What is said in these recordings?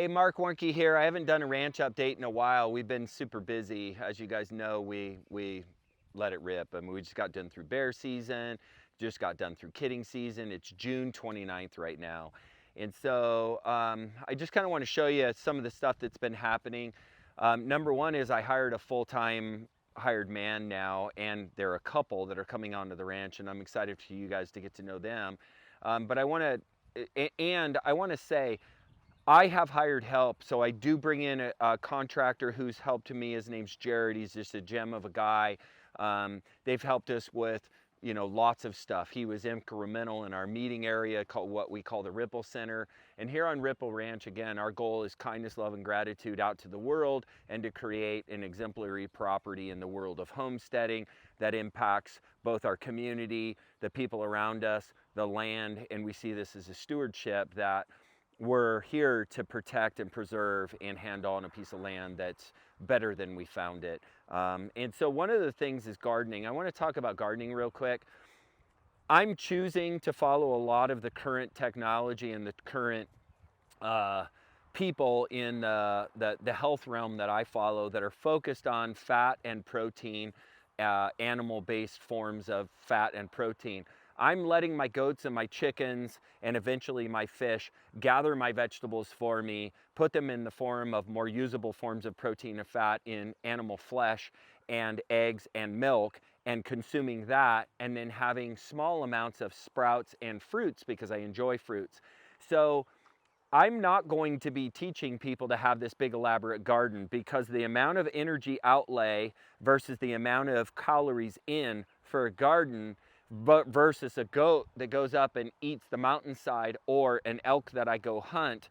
Hey, Mark Warnke here. I haven't done a ranch update in a while. We've been super busy. As you guys know, we let it rip. I mean, we just got done through bear season, just got done through kidding season. It's June 29th right now. And so I just kind of want to show you some of the stuff that's been happening. Number one is I hired a full-time hired man now, and there are a couple that are coming onto the ranch, and I'm excited for you guys to get to know them. But I want to say, I have hired help, so I do bring in a contractor who's helped me. His name's Jared. He's just a gem of a guy. They've helped us with, lots of stuff. He was incremental in our meeting area, called what we call the Ripple Center. And here on Ripple Ranch, again, our goal is kindness, love, and gratitude out to the world, and to create an exemplary property in the world of homesteading that impacts both our community, the people around us, the land, and we see this as a stewardship that we're here to protect and preserve and hand on a piece of land that's better than we found it. And so one of the things is gardening. I want to talk about gardening real quick. I'm choosing to follow a lot of the current technology and the current people in the health realm that I follow that are focused on fat and protein, animal-based forms of fat and protein. I'm letting my goats and my chickens and eventually my fish gather my vegetables for me, put them in the form of more usable forms of protein and fat in animal flesh and eggs and milk, and consuming that, and then having small amounts of sprouts and fruits because I enjoy fruits. So I'm not going to be teaching people to have this big elaborate garden, because the amount of energy outlay versus the amount of calories in for a garden versus a goat that goes up and eats the mountainside, or an elk that I go hunt,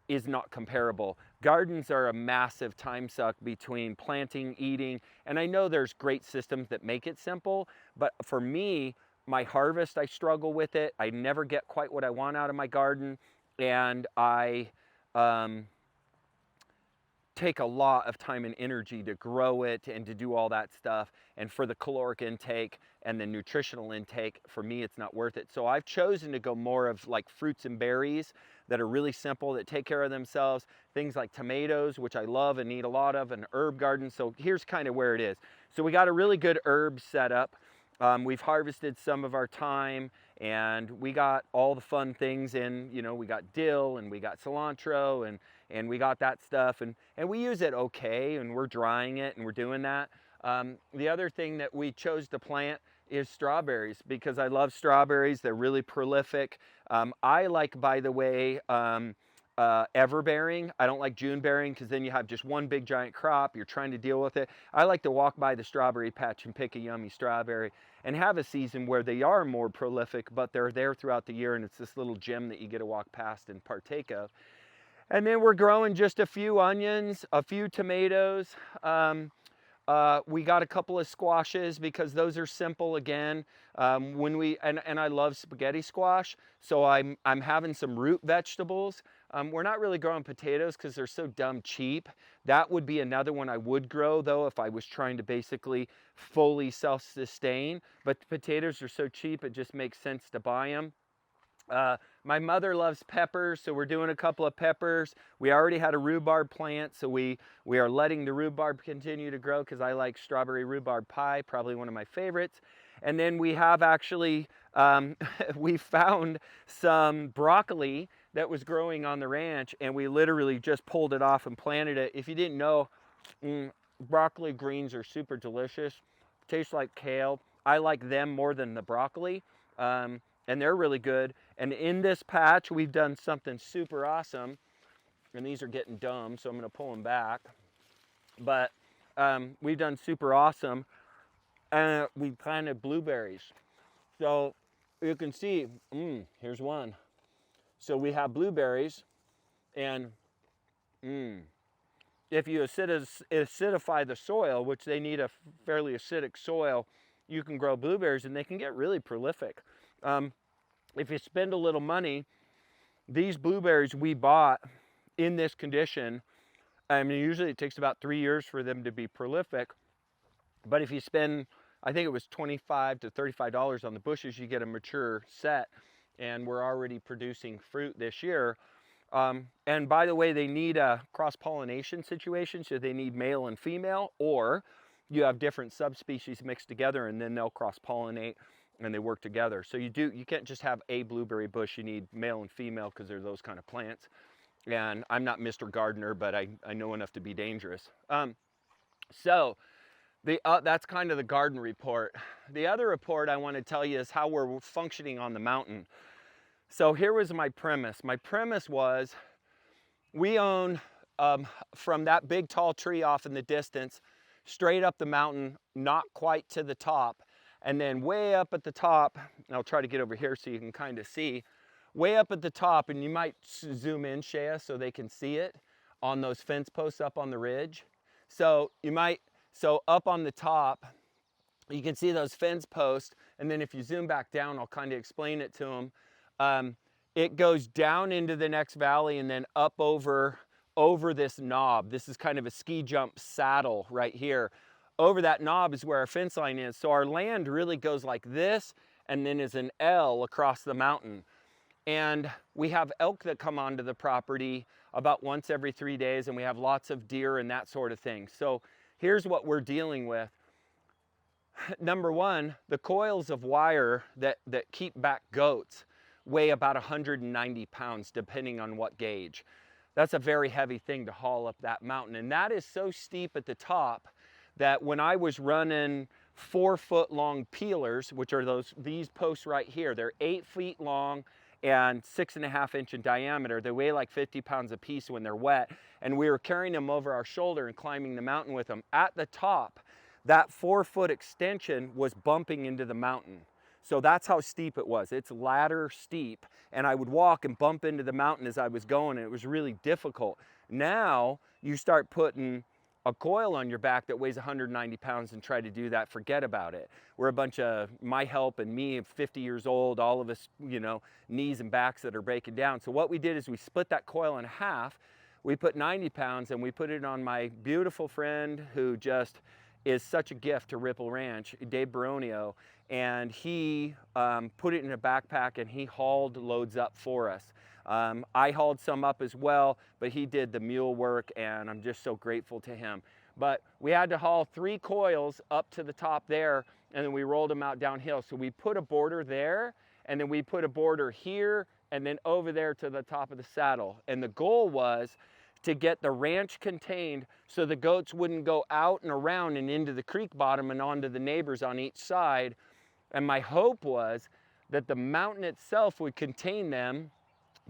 is not comparable. Gardens are a massive time suck between planting, eating, and I know there's great systems that make it simple, but for me, my harvest, I struggle with it. I never get quite what I want out of my garden, and I take a lot of time and energy to grow it and to do all that stuff. And for the caloric intake and the nutritional intake, for me, it's not worth it. So I've chosen to go more of like fruits and berries that are really simple, that take care of themselves. Things like tomatoes, which I love and eat a lot of, and herb garden. So here's kind of where it is. So we got a really good herb setup. We've harvested some of our thyme, and we got all the fun things in, we got dill and we got cilantro, and we got that stuff, and we use it okay, and we're drying it and we're doing that. The other thing that we chose to plant is strawberries, because I love strawberries. They're really prolific. I like, by the way, everbearing. I don't like June bearing, because then you have just one big giant crop. You're trying to deal with it. I like to walk by the strawberry patch and pick a yummy strawberry, and have a season where they are more prolific, but they're there throughout the year, and it's this little gem that you get to walk past and partake of. And then we're growing just a few onions, a few tomatoes. We got a couple of squashes, because those are simple again. And I love spaghetti squash, so I'm having some root vegetables. We're not really growing potatoes because they're so dumb cheap. That would be another one I would grow, though, if I was trying to basically fully self-sustain. But the potatoes are so cheap, it just makes sense to buy them. My mother loves peppers, so we're doing a couple of peppers. We already had a rhubarb plant, so we are letting the rhubarb continue to grow, because I like strawberry rhubarb pie, probably one of my favorites. And then we have actually, we found some broccoli that was growing on the ranch, and we literally just pulled it off and planted it. If you didn't know, broccoli greens are super delicious. Tastes like kale. I like them more than the broccoli. And they're really good. And in this patch, we've done something super awesome. And these are getting dumb, so I'm going to pull them back. But we've done super awesome. We planted blueberries. So you can see, here's one. So we have blueberries, and if you acidify the soil, which they need a fairly acidic soil, you can grow blueberries, and they can get really prolific. If you spend a little money, these blueberries we bought in this condition, I mean, usually it takes about 3 years for them to be prolific. But if you spend, I think it was $25 to $35 on the bushes, you get a mature set, and we're already producing fruit this year. And by the way, they need a cross-pollination situation, so they need male and female, or you have different subspecies mixed together and then they'll cross-pollinate and they work together. So you can't just have a blueberry bush, you need male and female because they're those kind of plants. And I'm not Mr. Gardener, but I know enough to be dangerous. So that's kind of the garden report. The other report I want to tell you is how we're functioning on the mountain. So here was my premise. My premise was we own from that big tall tree off in the distance, straight up the mountain, not quite to the top, and then way up at the top, and I'll try to get over here so you can kind of see, way up at the top, and you might zoom in, Shea, so they can see it on those fence posts up on the ridge. So up on the top, you can see those fence posts, and then if you zoom back down, I'll kind of explain it to them. It goes down into the next valley and then up over this knob. This is kind of a ski jump saddle right here. Over that knob is where our fence line is. So our land really goes like this and then is an L across the mountain. And we have elk that come onto the property about once every 3 days, and we have lots of deer and that sort of thing. So here's what we're dealing with. Number one, the coils of wire that keep back goats weigh about 190 pounds depending on what gauge. That's a very heavy thing to haul up that mountain. And that is so steep at the top that when I was running 4-foot long peelers, which are these posts right here, they're 8 feet long and 6.5 inch in diameter. They weigh like 50 pounds a piece when they're wet. And we were carrying them over our shoulder and climbing the mountain with them. At the top, that 4-foot extension was bumping into the mountain. So that's how steep it was. It's ladder steep, and I would walk and bump into the mountain as I was going, and it was really difficult. Now you start putting a coil on your back that weighs 190 pounds and try to do that, forget about it. We're a bunch of my help and me, 50 years old, all of us, knees and backs that are breaking down. So what we did is we split that coil in half. We put 90 pounds and we put it on my beautiful friend who just is such a gift to Ripple Ranch, Dave Baronio, and he put it in a backpack and he hauled loads up for us. I hauled some up as well, but he did the mule work and I'm just so grateful to him. But we had to haul 3 coils up to the top there and then we rolled them out downhill. So we put a border there and then we put a border here and then over there to the top of the saddle. And the goal was to get the ranch contained so the goats wouldn't go out and around and into the creek bottom and onto the neighbors on each side. And my hope was that the mountain itself would contain them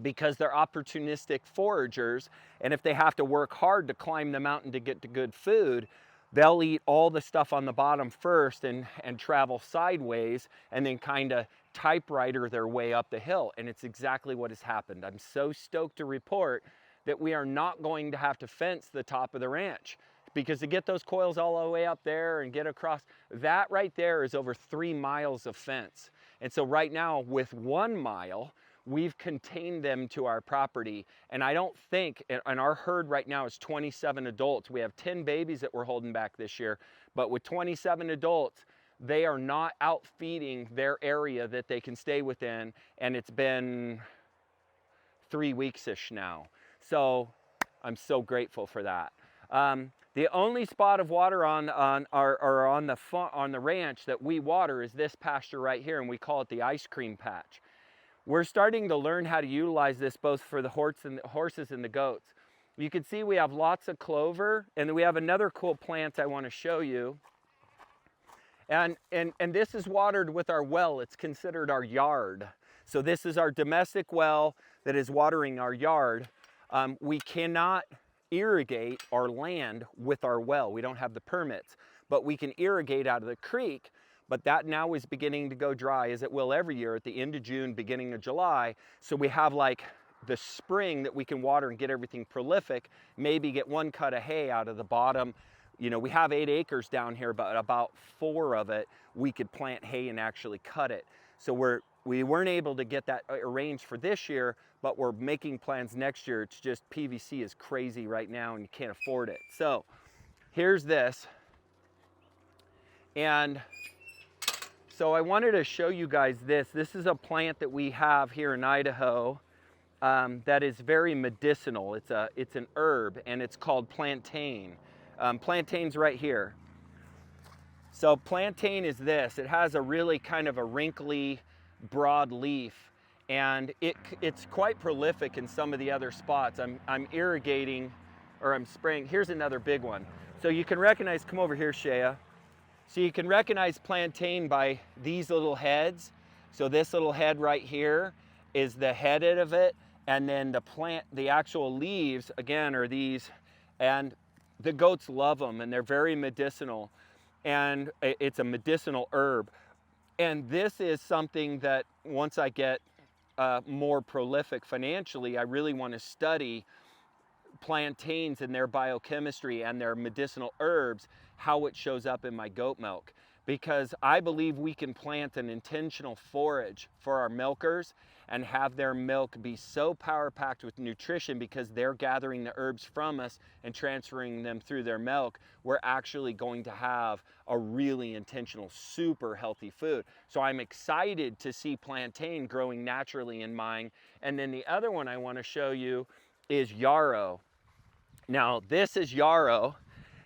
because they're opportunistic foragers, and if they have to work hard to climb the mountain to get to good food, they'll eat all the stuff on the bottom first and travel sideways and then kind of typewriter their way up the hill. And it's exactly what has happened. I'm so stoked to report that we are not going to have to fence the top of the ranch, because to get those coils all the way up there and get across, that right there is over 3 miles of fence. And so right now with 1 mile, we've contained them to our property. And I don't think, and our herd right now is 27 adults. We have 10 babies that we're holding back this year, but with 27 adults, they are not out feeding their area that they can stay within. And it's been 3 weeks-ish now. So I'm so grateful for that. The only spot of water on the ranch that we water is this pasture right here, and we call it the ice cream patch. We're starting to learn how to utilize this both for the horses and the goats. You can see we have lots of clover, and then we have another cool plant I want to show you. And this is watered with our well. It's considered our yard. So this is our domestic well that is watering our yard. We cannot irrigate our land with our well. We don't have the permits, but we can irrigate out of the creek. But that now is beginning to go dry, as it will every year at the end of June, beginning of July. So we have like the spring that we can water and get everything prolific, maybe get 1 cut of hay out of the bottom. We have 8 acres down here, but about 4 of it, we could plant hay and actually cut it. So we weren't able to get that arranged for this year, but we're making plans next year. It's just PVC is crazy right now and you can't afford it. So here's this. And so I wanted to show you guys this. This is a plant that we have here in Idaho. that is very medicinal. It's an herb, and it's called plantain. Plantain's right here. So plantain is this. It has a really kind of a wrinkly, broad leaf, and it's quite prolific in some of the other spots. I'm irrigating, or I'm spraying. Here's another big one. So you can recognize, come over here, Shea. So you can recognize plantain by these little heads. So this little head right here is the head of it, and then the actual leaves, again, are these, and the goats love them, and they're very medicinal, and it's a medicinal herb. And this is something that once I get more prolific financially, I really want to study plantains and their biochemistry and their medicinal herbs, how it shows up in my goat milk. Because I believe we can plant an intentional forage for our milkers and have their milk be so power packed with nutrition, because they're gathering the herbs from us and transferring them through their milk. We're actually going to have a really intentional, super healthy food. So I'm excited to see plantain growing naturally in mine. And then the other one I want to show you is yarrow. Now this is yarrow.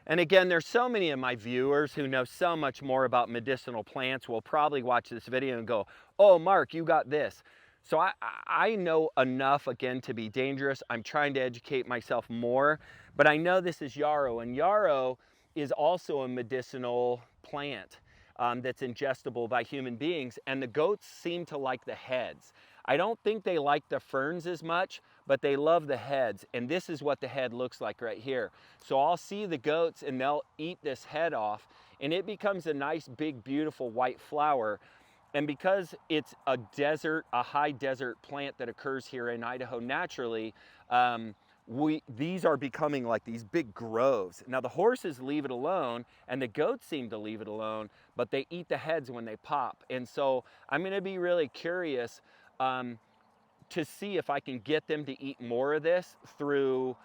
And again, there's so many of my viewers who know so much more about medicinal plants will probably watch this video and go, oh, Mark, you got this. So I know enough, again, to be dangerous. I'm trying to educate myself more, but I know this is yarrow, and yarrow is also a medicinal plant that's ingestible by human beings, and the goats seem to like the heads. I don't think they like the ferns as much, but they love the heads, and this is what the head looks like right here. So I'll see the goats and they'll eat this head off, and it becomes a nice, big, beautiful white flower. And because it's a high desert plant that occurs here in Idaho naturally, these are becoming like these big groves. Now the horses leave it alone, and the goats seem to leave it alone, but they eat the heads when they pop. And so I'm gonna be really curious to see if I can get them to eat more of this through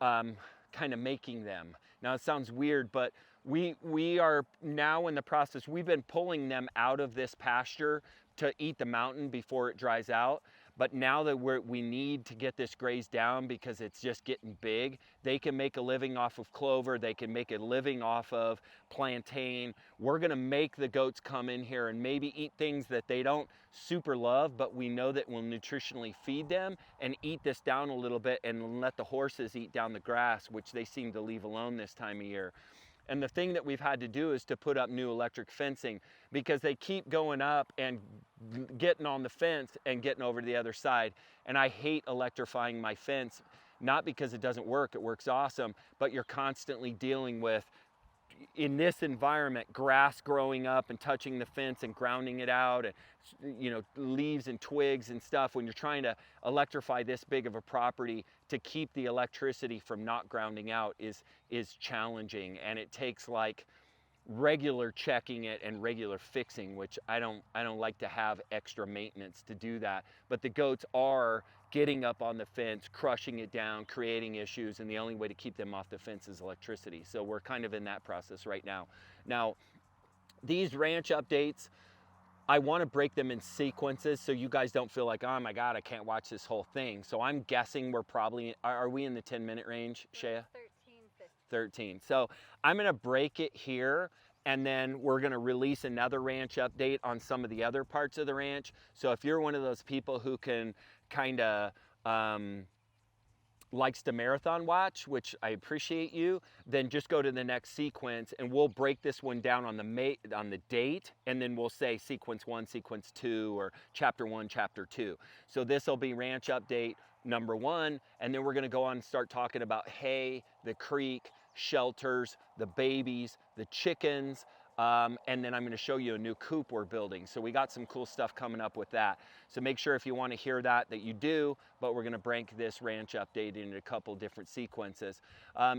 kind of making them. Now it sounds weird, but we are now in the process. We've been pulling them out of this pasture to eat the mountain before it dries out. But now that we need to get this grazed down because it's just getting big, they can make a living off of clover. They can make a living off of plantain. We're gonna make the goats come in here and maybe eat things that they don't super love, but we know that we'll nutritionally feed them, and eat this down a little bit and let the horses eat down the grass, which they seem to leave alone this time of year. And the thing that we've had to do is to put up new electric fencing, because they keep going up and getting on the fence and getting over to the other side. And I hate electrifying my fence, not because it doesn't work, it works awesome, but you're constantly dealing with, in this environment, grass growing up and touching the fence and grounding it out, and leaves and twigs and stuff. When you're trying to electrify this big of a property, to keep the electricity from not grounding out is challenging, and it takes like regular checking it and regular fixing, which I don't like to have extra maintenance to do that. But the goats are getting up on the fence, crushing it down, creating issues, and the only way to keep them off the fence is electricity. So we're kind of in that process right now. Now, these ranch updates, I want to break them in sequences so you guys don't feel like, oh my God, I can't watch this whole thing. So I'm guessing we're probably, are we in the 10-minute range, Shea? 13. So I'm going to break it here, and then we're going to release another ranch update on some of the other parts of the ranch. So if you're one of those people who can kind of likes to marathon watch, which I appreciate you, then just go to the next sequence, and we'll break this one down on the date, and then we'll say sequence 1, sequence 2, or chapter 1, chapter 2. So this will be ranch update number 1, and then we're going to go on and start talking about hay, the creek, shelters, the babies, the chickens, and then I'm going to show you a new coop we're building. So we got some cool stuff coming up with that. So make sure if you want to hear that you do, but we're going to break this ranch update into a couple different sequences.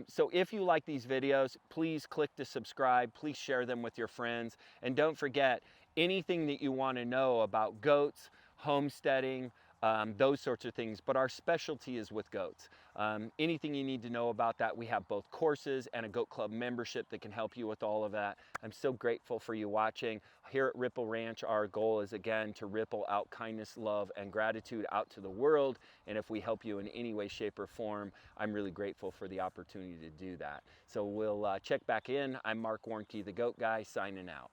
So if you like these videos, please click to subscribe. Please share them with your friends. And don't forget, anything that you want to know about goats, homesteading, those sorts of things. But our specialty is with goats. Anything you need to know about that, we have both courses and a Goat Club membership that can help you with all of that. I'm so grateful for you watching. Here at Ripple Ranch, our goal is, again, to ripple out kindness, love, and gratitude out to the world. And if we help you in any way, shape, or form, I'm really grateful for the opportunity to do that. So we'll check back in. I'm Mark Warnke, the Goat Guy, signing out.